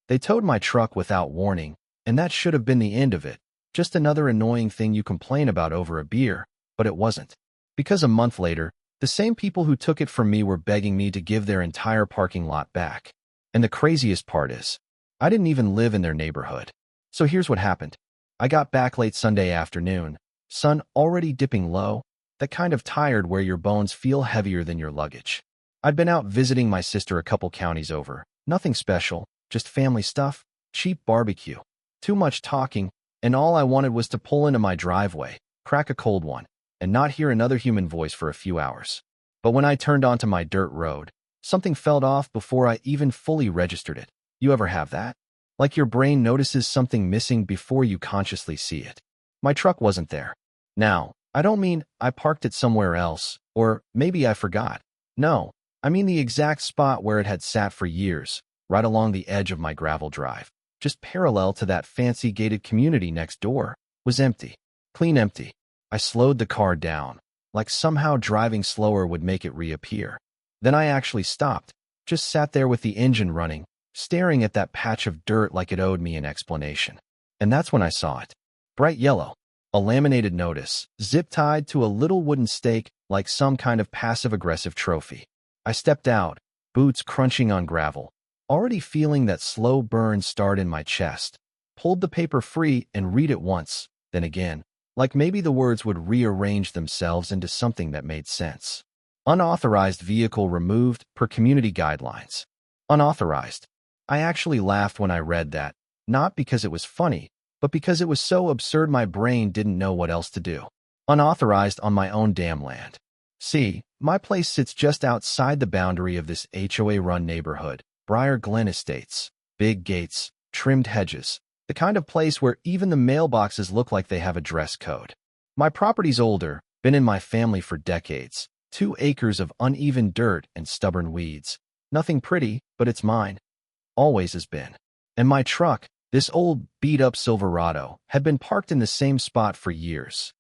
They towed my truck without warning, and that should have been the end of it. Just another annoying thing you complain about over a beer, but it wasn't. Because a month later, the same people who took it from me were begging me to give their entire parking lot back. And the craziest part is, I didn't even live in their neighborhood. So here's what happened. I got back late Sunday afternoon, sun already dipping low, that kind of tired where your bones feel heavier than your luggage. I'd been out visiting my sister a couple counties over. Nothing special, just family stuff, cheap barbecue. Too much talking, and all I wanted was to pull into my driveway, crack a cold one, and not hear another human voice for a few hours. But when I turned onto my dirt road, something felt off before I even fully registered it. You ever have that? Like your brain notices something missing before you consciously see it. My truck wasn't there. Now, I don't mean I parked it somewhere else, or maybe I forgot. No, I mean the exact spot where it had sat for years, right along the edge of my gravel drive, just parallel to that fancy gated community next door, was empty. Clean empty. I slowed the car down, like somehow driving slower would make it reappear. Then I actually stopped, just sat there with the engine running, staring at that patch of dirt like it owed me an explanation. And that's when I saw it. Bright yellow. A laminated notice, zip-tied to a little wooden stake like some kind of passive-aggressive trophy. I stepped out, boots crunching on gravel, already feeling that slow burn start in my chest, pulled the paper free and read it once, then again, like maybe the words would rearrange themselves into something that made sense. Unauthorized vehicle removed per community guidelines. Unauthorized. I actually laughed when I read that, not because it was funny, but because it was so absurd my brain didn't know what else to do. Unauthorized on my own damn land. See, my place sits just outside the boundary of this HOA-run neighborhood, Briar Glen Estates. Big gates, trimmed hedges, the kind of place where even the mailboxes look like they have a dress code. My property's older, been in my family for decades. 2 acres of uneven dirt and stubborn weeds. Nothing pretty, but it's mine. Always has been. And my truck, this old beat-up Silverado, had been parked in the same spot for years.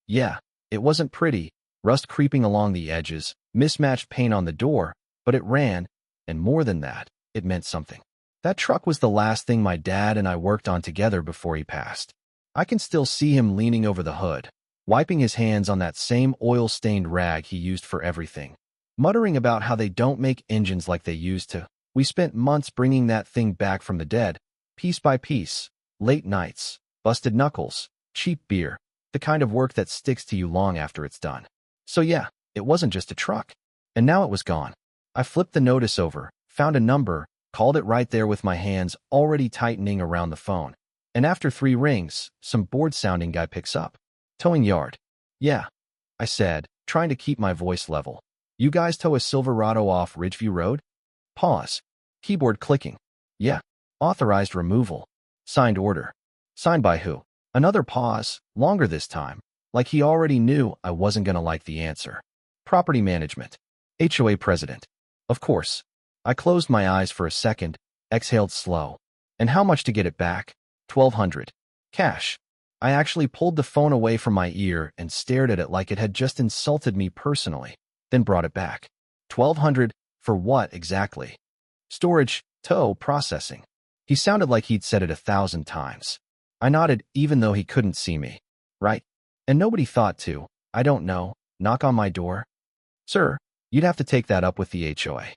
Yeah, it wasn't pretty, rust creeping along the edges, mismatched paint on the door, but it ran, and more than that, it meant something. That truck was the last thing my dad and I worked on together before he passed. I can still see him leaning over the hood, wiping his hands on that same oil-stained rag he used for everything, muttering about how they don't make engines like they used to. We spent months bringing that thing back from the dead, piece by piece, late nights, busted knuckles, cheap beer, the kind of work that sticks to you long after it's done. So yeah, it wasn't just a truck. And now it was gone. I flipped the notice over, found a number, called it right there with my hands already tightening around the phone. And after 3 rings, some bored-sounding guy picks up. Towing yard. Yeah, I said, trying to keep my voice level. You guys tow a Silverado off Ridgeview Road? Pause. Keyboard clicking. Yeah. Authorized removal. Signed order. Signed by who? Another pause, longer this time, like he already knew I wasn't going to like the answer. Property management. HOA president. Of course. I closed my eyes for a second, exhaled slow. And how much to get it back? $1,200. Cash. I actually pulled the phone away from my ear and stared at it like it had just insulted me personally, then brought it back. $1,200 for what exactly? Storage, tow, processing. He sounded like he'd said it 1,000 times. I nodded even though he couldn't see me. Right? And nobody thought to. I don't know. Knock on my door? Sir, you'd have to take that up with the HOA.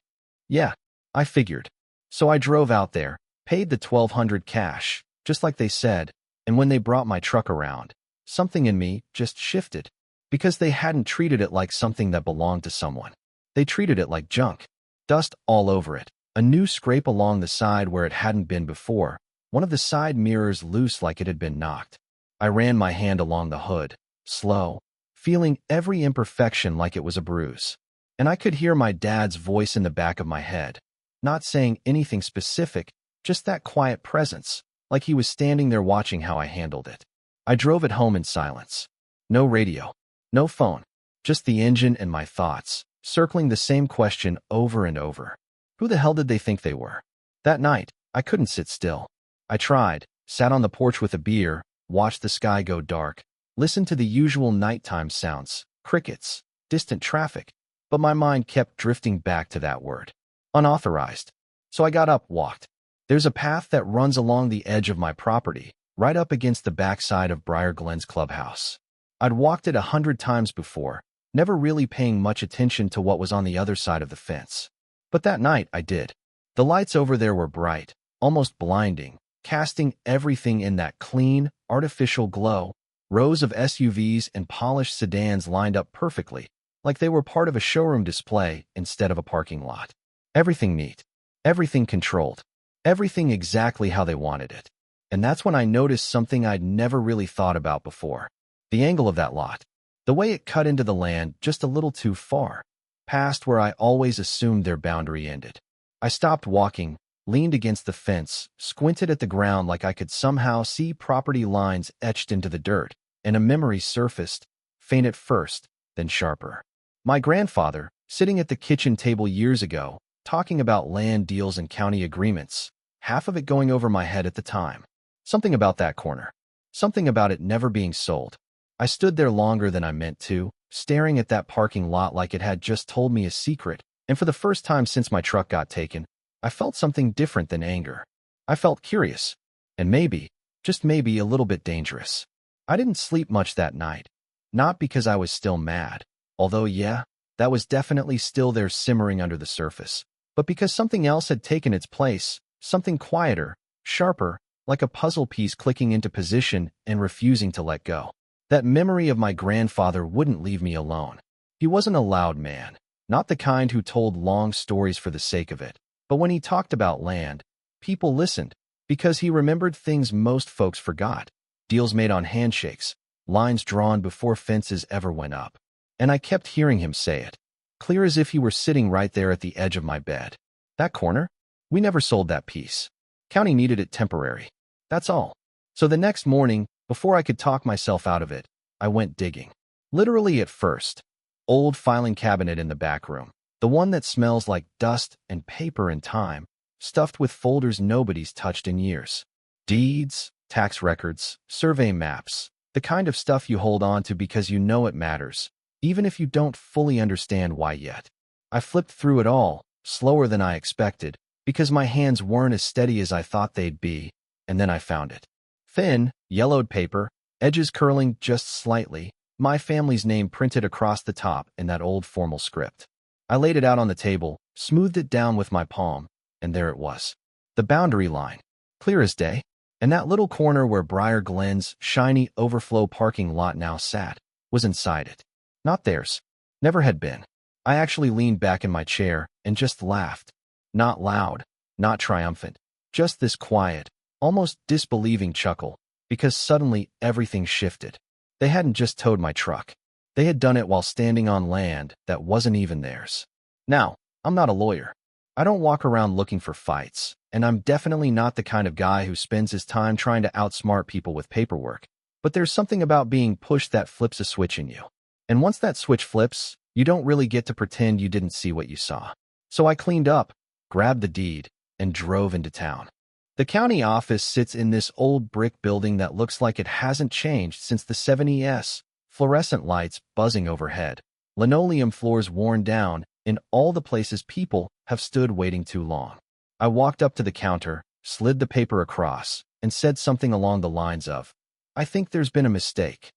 Yeah, I figured. So I drove out there, paid the $1,200 cash, just like they said, and when they brought my truck around, something in me just shifted. Because they hadn't treated it like something that belonged to someone. They treated it like junk. Dust all over it. A new scrape along the side where it hadn't been before. One of the side mirrors loose like it had been knocked. I ran my hand along the hood, slow, feeling every imperfection like it was a bruise. And I could hear my dad's voice in the back of my head, not saying anything specific, just that quiet presence, like he was standing there watching how I handled it. I drove it home in silence. No radio, no phone, just the engine and my thoughts, circling the same question over and over. Who the hell did they think they were? That night, I couldn't sit still. I tried, sat on the porch with a beer, watched the sky go dark, listened to the usual nighttime sounds, crickets, distant traffic, but my mind kept drifting back to that word. Unauthorized. So I got up, walked. There's a path that runs along the edge of my property, right up against the backside of Briar Glen's clubhouse. I'd walked it 100 times before, never really paying much attention to what was on the other side of the fence. But that night I did. The lights over there were bright, almost blinding, casting everything in that clean, artificial glow. Rows of SUVs and polished sedans lined up perfectly, like they were part of a showroom display instead of a parking lot. Everything neat, everything controlled, everything exactly how they wanted it. And that's when I noticed something I'd never really thought about before. The angle of that lot. The way it cut into the land just a little too far, past where I always assumed their boundary ended. I stopped walking, leaned against the fence, squinted at the ground like I could somehow see property lines etched into the dirt, and a memory surfaced, faint at first, then sharper. My grandfather, sitting at the kitchen table years ago, talking about land deals and county agreements, half of it going over my head at the time. Something about that corner. Something about it never being sold. I stood there longer than I meant to, staring at that parking lot like it had just told me a secret, and for the first time since my truck got taken, I felt something different than anger. I felt curious, and maybe, just maybe, a little bit dangerous. I didn't sleep much that night, not because I was still mad, although yeah, that was definitely still there simmering under the surface, but because something else had taken its place, something quieter, sharper, like a puzzle piece clicking into position and refusing to let go. That memory of my grandfather wouldn't leave me alone. He wasn't a loud man, not the kind who told long stories for the sake of it, but when he talked about land, people listened, because he remembered things most folks forgot. Deals made on handshakes, lines drawn before fences ever went up. And I kept hearing him say it, clear as if he were sitting right there at the edge of my bed. That corner? We never sold that piece. County needed it temporary. That's all. So the next morning, before I could talk myself out of it, I went digging. Literally at first. Old filing cabinet in the back room, the one that smells like dust and paper and time, stuffed with folders nobody's touched in years. Deeds, tax records, survey maps, the kind of stuff you hold on to because you know it matters, even if you don't fully understand why yet. I flipped through it all, slower than I expected, because my hands weren't as steady as I thought they'd be, and then I found it. Thin, yellowed paper, edges curling just slightly, my family's name printed across the top in that old formal script. I laid it out on the table, smoothed it down with my palm, and there it was. The boundary line, clear as day, and that little corner where Briar Glen's shiny overflow parking lot now sat, was inside it. Not theirs. Never had been. I actually leaned back in my chair and just laughed. Not loud, not triumphant, just this quiet, almost disbelieving chuckle, because suddenly everything shifted. They hadn't just towed my truck. They had done it while standing on land that wasn't even theirs. Now, I'm not a lawyer. I don't walk around looking for fights, and I'm definitely not the kind of guy who spends his time trying to outsmart people with paperwork. But there's something about being pushed that flips a switch in you. And once that switch flips, you don't really get to pretend you didn't see what you saw. So I cleaned up, grabbed the deed, and drove into town. The county office sits in this old brick building that looks like it hasn't changed since the 70s, fluorescent lights buzzing overhead, linoleum floors worn down, in all the places people have stood waiting too long. I walked up to the counter, slid the paper across, and said something along the lines of, "I think there's been a mistake."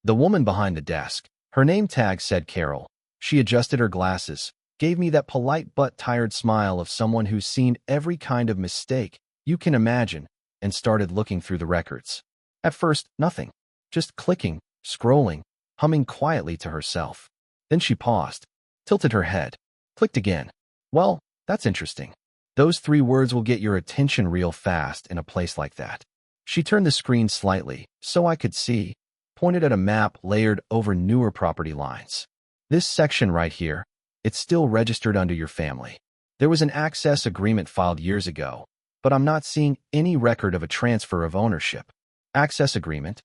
The woman behind the desk, her name tag said Carol. She adjusted her glasses, gave me that polite but tired smile of someone who's seen every kind of mistake you can imagine, and started looking through the records. At first, nothing. Just clicking, scrolling, humming quietly to herself. Then she paused, tilted her head, clicked again. Well, that's interesting. Those 3 words will get your attention real fast in a place like that. She turned the screen slightly, so I could see, pointed at a map layered over newer property lines. This section right here, it's still registered under your family. There was an access agreement filed years ago, but I'm not seeing any record of a transfer of ownership. Access agreement?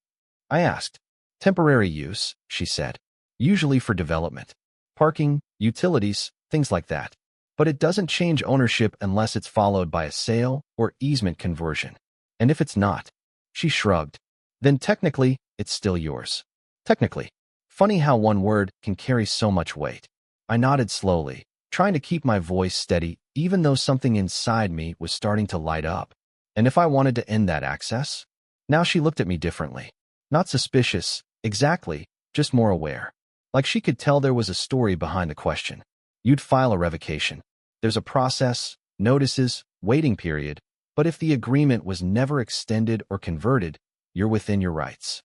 I asked. Temporary use, she said. Usually for development. Parking, utilities, things like that. But it doesn't change ownership unless it's followed by a sale or easement conversion. And if it's not, she shrugged, then technically, it's still yours. Technically. Funny how one word can carry so much weight. I nodded slowly, trying to keep my voice steady even though something inside me was starting to light up. And if I wanted to end that access? Now she looked at me differently. Not suspicious, exactly, just more aware. Like she could tell there was a story behind the question. You'd file a revocation. There's a process, notices, waiting period, but if the agreement was never extended or converted, you're within your rights.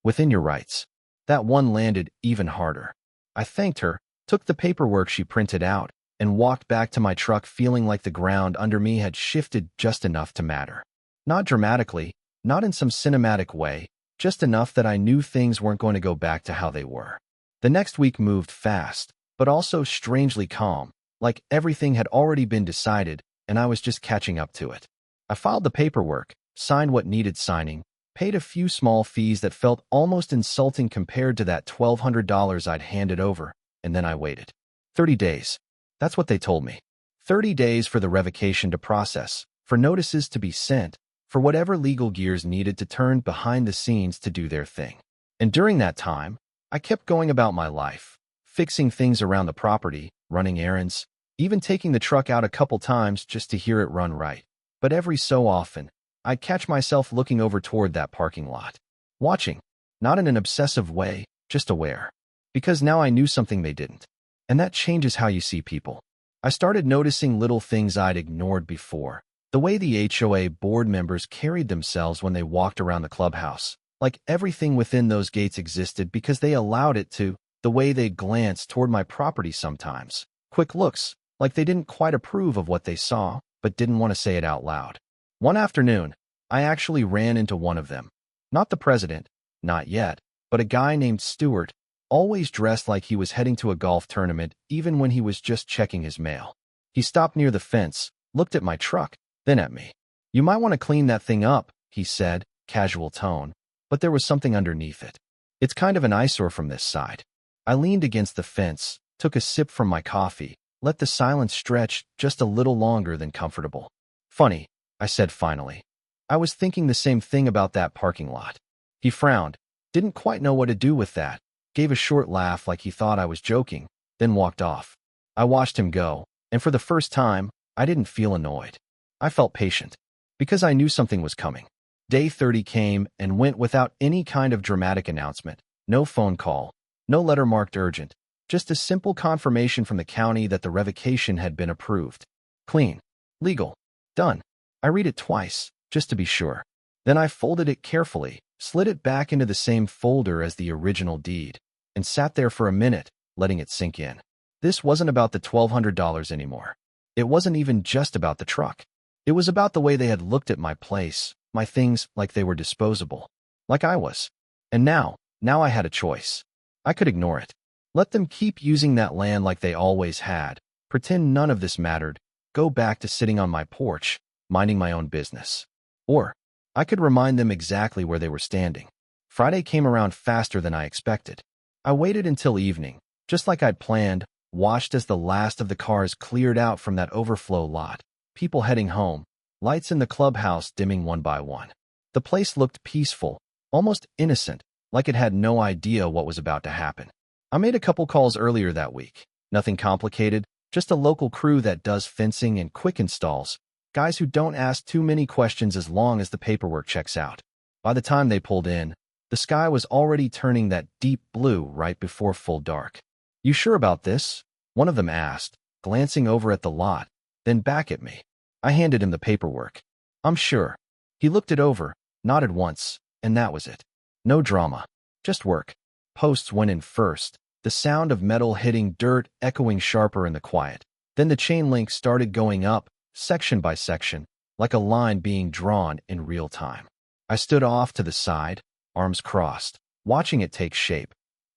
Within your rights. That one landed even harder. I thanked her, took the paperwork she printed out, and walked back to my truck feeling like the ground under me had shifted just enough to matter. Not dramatically, not in some cinematic way, just enough that I knew things weren't going to go back to how they were. The next week moved fast, but also strangely calm, like everything had already been decided and I was just catching up to it. I filed the paperwork, signed what needed signing, paid a few small fees that felt almost insulting compared to that $1,200 I'd handed over, and then I waited. 30 days. That's what they told me. 30 days for the revocation to process, for notices to be sent, for whatever legal gears needed to turn behind the scenes to do their thing. And during that time, I kept going about my life, fixing things around the property, running errands, even taking the truck out a couple times just to hear it run right. But every so often, I'd catch myself looking over toward that parking lot. Watching, not in an obsessive way, just aware. Because now I knew something they didn't. And that changes how you see people. I started noticing little things I'd ignored before. The way the HOA board members carried themselves when they walked around the clubhouse. Like everything within those gates existed because they allowed it to. The way they glanced toward my property sometimes. Quick looks, like they didn't quite approve of what they saw, but didn't want to say it out loud. One afternoon, I actually ran into one of them. Not the president, not yet, but a guy named Stuart, always dressed like he was heading to a golf tournament even when he was just checking his mail. He stopped near the fence, looked at my truck, then at me. "You might want to clean that thing up," he said, casual tone, but there was something underneath it. "It's kind of an eyesore from this side." I leaned against the fence, took a sip from my coffee, let the silence stretch just a little longer than comfortable. "Funny," I said finally. "I was thinking the same thing about that parking lot." He frowned, didn't quite know what to do with that, gave a short laugh like he thought I was joking, then walked off. I watched him go, and for the first time, I didn't feel annoyed. I felt patient, because I knew something was coming. Day 30 came and went without any kind of dramatic announcement, no phone call, no letter marked urgent, just a simple confirmation from the county that the revocation had been approved. Clean. Legal. Done. I read it twice, just to be sure. Then I folded it carefully, slid it back into the same folder as the original deed, and sat there for a minute, letting it sink in. This wasn't about the $1,200 anymore. It wasn't even just about the truck. It was about the way they had looked at my place, my things, like they were disposable. Like I was. And now I had a choice. I could ignore it. Let them keep using that land like they always had, pretend none of this mattered, go back to sitting on my porch, minding my own business. Or I could remind them exactly where they were standing. Friday came around faster than I expected. I waited until evening, just like I'd planned, watched as the last of the cars cleared out from that overflow lot, people heading home, lights in the clubhouse dimming one by one. The place looked peaceful, almost innocent, like it had no idea what was about to happen. I made a couple calls earlier that week. Nothing complicated, just a local crew that does fencing and quick installs, guys who don't ask too many questions as long as the paperwork checks out. By the time they pulled in, the sky was already turning that deep blue right before full dark. "You sure about this?" one of them asked, glancing over at the lot, then back at me. I handed him the paperwork. "I'm sure." He looked it over, nodded once, and that was it. No drama, just work. Posts went in first, the sound of metal hitting dirt echoing sharper in the quiet. Then the chain link started going up, section by section, like a line being drawn in real time. I stood off to the side, arms crossed, watching it take shape,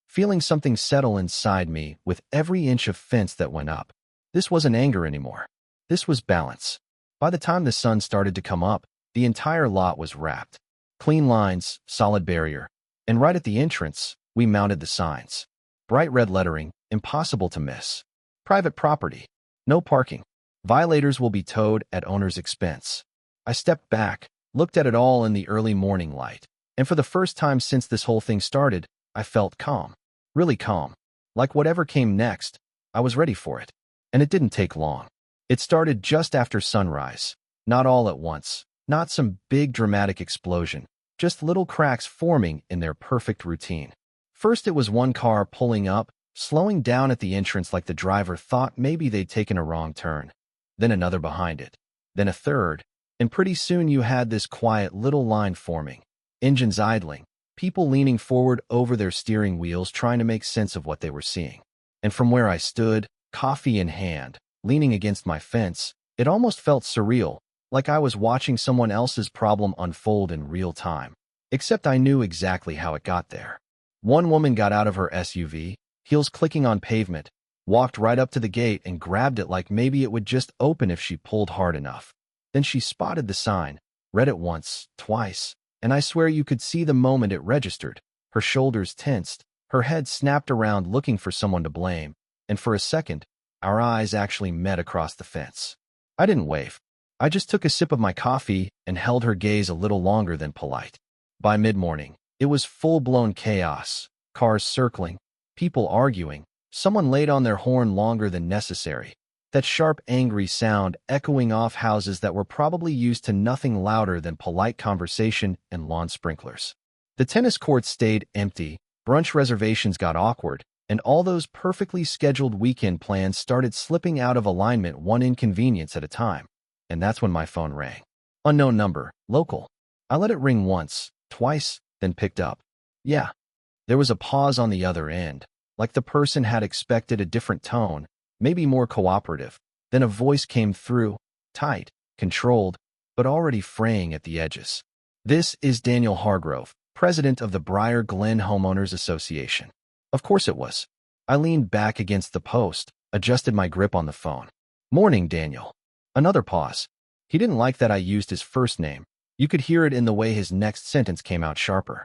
feeling something settle inside me with every inch of fence that went up. This wasn't anger anymore. This was balance. By the time the sun started to come up, the entire lot was wrapped. Clean lines, solid barrier, and right at the entrance, we mounted the signs. Bright red lettering, impossible to miss. Private property. No parking. Violators will be towed at owner's expense. I stepped back, looked at it all in the early morning light, and for the first time since this whole thing started, I felt calm. Really calm. Like whatever came next, I was ready for it. And it didn't take long. It started just after sunrise. Not all at once, Not some big dramatic explosion, just little cracks forming in their perfect routine. First, it was one car pulling up, slowing down at the entrance like the driver thought maybe they'd taken a wrong turn. Then another behind it. Then a third, and pretty soon you had this quiet little line forming. Engines idling, people leaning forward over their steering wheels trying to make sense of what they were seeing. And from where I stood, coffee in hand, leaning against my fence, it almost felt surreal, like I was watching someone else's problem unfold in real time. Except I knew exactly how it got there. One woman got out of her SUV, heels clicking on pavement, walked right up to the gate and grabbed it like maybe it would just open if she pulled hard enough. Then she spotted the sign, read it once, twice, and I swear you could see the moment it registered. Her shoulders tensed, her head snapped around looking for someone to blame, and for a second, our eyes actually met across the fence. I didn't wave. I just took a sip of my coffee and held her gaze a little longer than polite. By mid-morning, it was full-blown chaos, cars circling, people arguing, someone laid on their horn longer than necessary, that sharp, angry sound echoing off houses that were probably used to nothing louder than polite conversation and lawn sprinklers. The tennis courts stayed empty, brunch reservations got awkward, and all those perfectly scheduled weekend plans started slipping out of alignment one inconvenience at a time. And that's when my phone rang. Unknown number, local. I let it ring once, twice, then picked up. Yeah. There was a pause on the other end, like the person had expected a different tone, maybe more cooperative. Then a voice came through, tight, controlled, but already fraying at the edges. This is Daniel Hargrove, president of the Briar Glen Homeowners Association. Of course it was. I leaned back against the post, adjusted my grip on the phone. Morning, Daniel. Another pause. He didn't like that I used his first name. You could hear it in the way his next sentence came out sharper.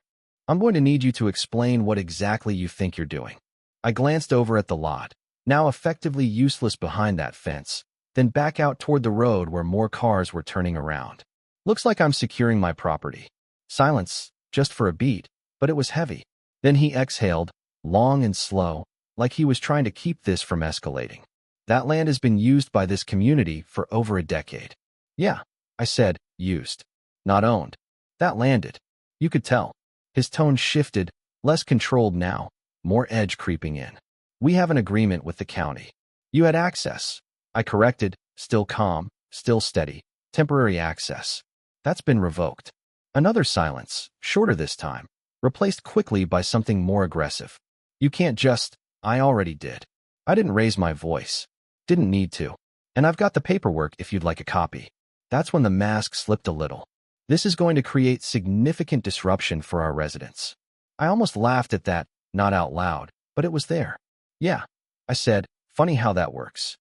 I'm going to need you to explain what exactly you think you're doing. I glanced over at the lot, now effectively useless behind that fence, then back out toward the road where more cars were turning around. Looks like I'm securing my property. Silence, just for a beat, but it was heavy. Then he exhaled, long and slow, like he was trying to keep this from escalating. That land has been used by this community for over a decade. Yeah, I said, used. Not owned. That landed. You could tell. His tone shifted, less controlled now, more edge creeping in. We have an agreement with the county. You had access. I corrected, still calm, still steady. Temporary access. That's been revoked. Another silence, shorter this time, replaced quickly by something more aggressive. You can't just, I already did. I didn't raise my voice. Didn't need to. And I've got the paperwork if you'd like a copy. That's when the mask slipped a little. This is going to create significant disruption for our residents. I almost laughed at that, not out loud, but it was there. Yeah, I said, funny how that works.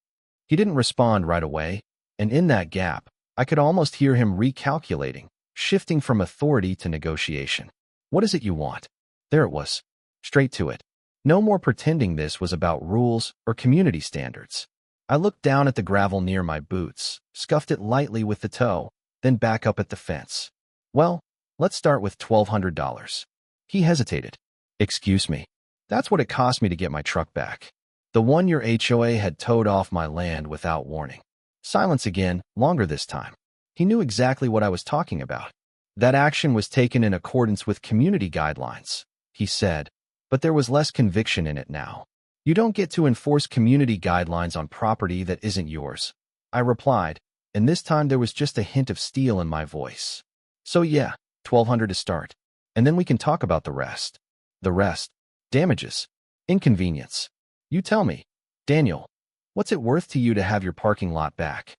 He didn't respond right away, and in that gap, I could almost hear him recalculating, shifting from authority to negotiation. What is it you want? There it was. Straight to it. No more pretending this was about rules or community standards. I looked down at the gravel near my boots, scuffed it lightly with the toe, then back up at the fence. Well, let's start with $1,200. He hesitated. Excuse me. That's what it cost me to get my truck back. The one your HOA had towed off my land without warning. Silence again, longer this time. He knew exactly what I was talking about. That action was taken in accordance with community guidelines, he said, but there was less conviction in it now. You don't get to enforce community guidelines on property that isn't yours. I replied, and this time there was just a hint of steel in my voice. So yeah, $1,200 to start. And then we can talk about the rest. The rest. Damages. Inconvenience. You tell me. Daniel, what's it worth to you to have your parking lot back?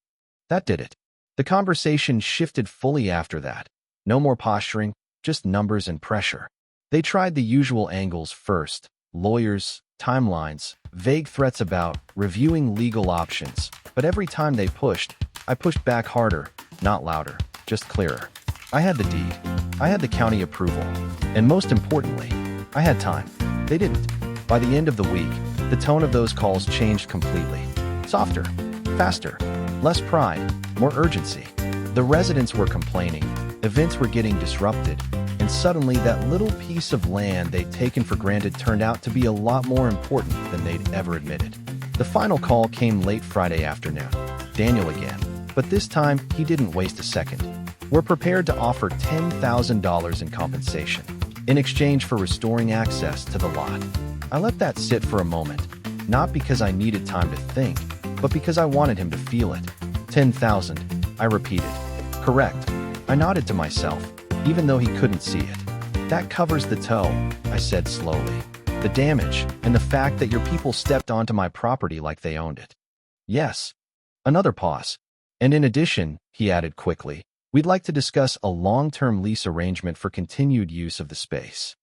That did it. The conversation shifted fully after that. No more posturing, just numbers and pressure. They tried the usual angles first. Lawyers, timelines, vague threats about reviewing legal options. But every time they pushed, I pushed back harder, not louder, just clearer. I had the deed. I had the county approval. And most importantly, I had time. They didn't. By the end of the week, the tone of those calls changed completely. Softer, faster, less pride, more urgency. The residents were complaining, events were getting disrupted, and suddenly that little piece of land they'd taken for granted turned out to be a lot more important than they'd ever admitted. The final call came late Friday afternoon. Daniel again. But this time, he didn't waste a second. were prepared to offer $10,000 in compensation in exchange for restoring access to the lot. I let that sit for a moment, not because I needed time to think, but because I wanted him to feel it. 10,000, I repeated. Correct. I nodded to myself, even though he couldn't see it. That covers the tow, I said slowly. The damage, and the fact that your people stepped onto my property like they owned it. Yes. Another pause. And in addition, he added quickly, we'd like to discuss a long-term lease arrangement for continued use of the space.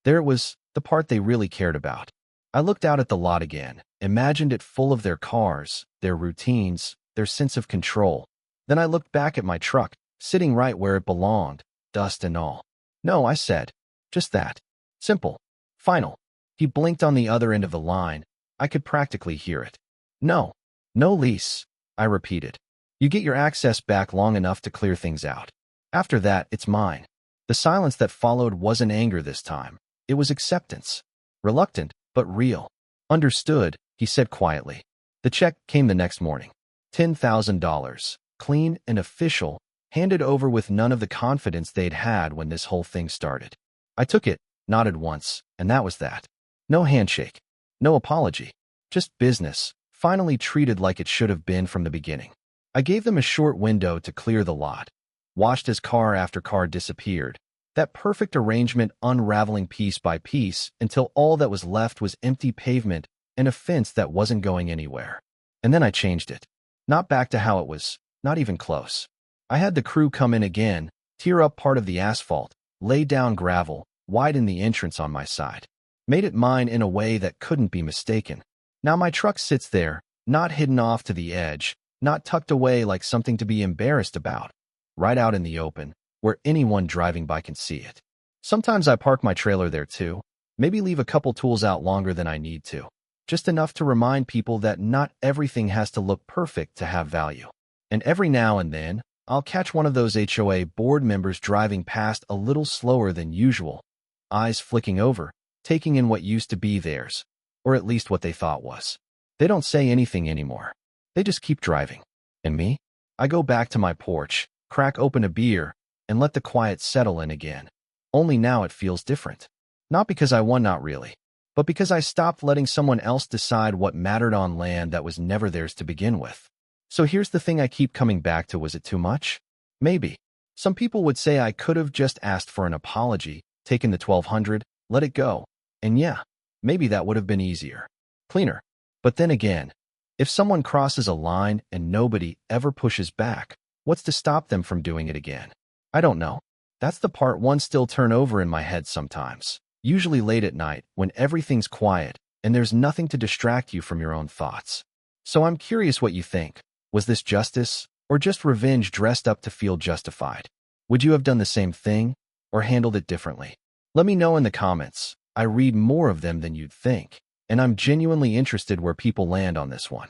There it was, the part they really cared about. I looked out at the lot again, imagined it full of their cars, their routines, their sense of control. Then I looked back at my truck, sitting right where it belonged, dust and all. No, I said. Just that. Simple. Final. He blinked on the other end of the line. I could practically hear it. No. No lease, I repeated. You get your access back long enough to clear things out. After that, it's mine. The silence that followed wasn't anger this time. It was acceptance. Reluctant, but real. Understood, he said quietly. The check came the next morning. $10,000, clean and official, handed over with none of the confidence they'd had when this whole thing started. I took it, nodded once, and that was that. No handshake. No apology. Just business, finally treated like it should have been from the beginning. I gave them a short window to clear the lot. Watched as car after car disappeared. That perfect arrangement unraveling piece by piece until all that was left was empty pavement and a fence that wasn't going anywhere. And then I changed it. Not back to how it was, not even close. I had the crew come in again, tear up part of the asphalt, lay down gravel, widen the entrance on my side. Made it mine in a way that couldn't be mistaken. Now my truck sits there, not hidden off to the edge, not tucked away like something to be embarrassed about. Right out in the open, where anyone driving by can see it. Sometimes I park my trailer there too, maybe leave a couple tools out longer than I need to. Just enough to remind people that not everything has to look perfect to have value. And every now and then, I'll catch one of those HOA board members driving past a little slower than usual, eyes flicking over, taking in what used to be theirs, or at least what they thought was. They don't say anything anymore. They just keep driving. And me? I go back to my porch, crack open a beer, and let the quiet settle in again. Only now it feels different. Not because I won, not really, but because I stopped letting someone else decide what mattered on land that was never theirs to begin with. So here's the thing I keep coming back to. Was it too much? Maybe. Some people would say I could have just asked for an apology, taken the $1,200, let it go. And yeah, maybe that would have been easier. Cleaner. But then again, if someone crosses a line and nobody ever pushes back, what's to stop them from doing it again? I don't know. That's the part one still turn over in my head sometimes. Usually late at night, when everything's quiet and there's nothing to distract you from your own thoughts. So I'm curious what you think. Was this justice, or just revenge dressed up to feel justified? Would you have done the same thing, or handled it differently? Let me know in the comments. I read more of them than you'd think, and I'm genuinely interested where people land on this one.